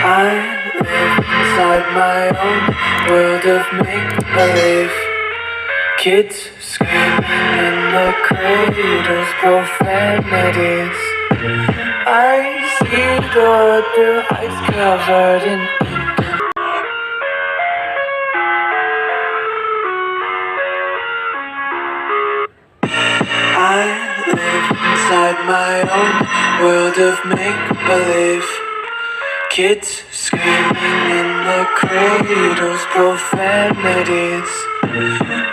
I live inside my own world of make-believe. Kids screaming in the cradles, profanities. I see the world through ice covered in ink. I live inside my own world of make-believe. Kids screaming in the cradles, profanities.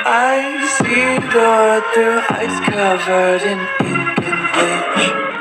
I see the world through ice covered in ink and bleach.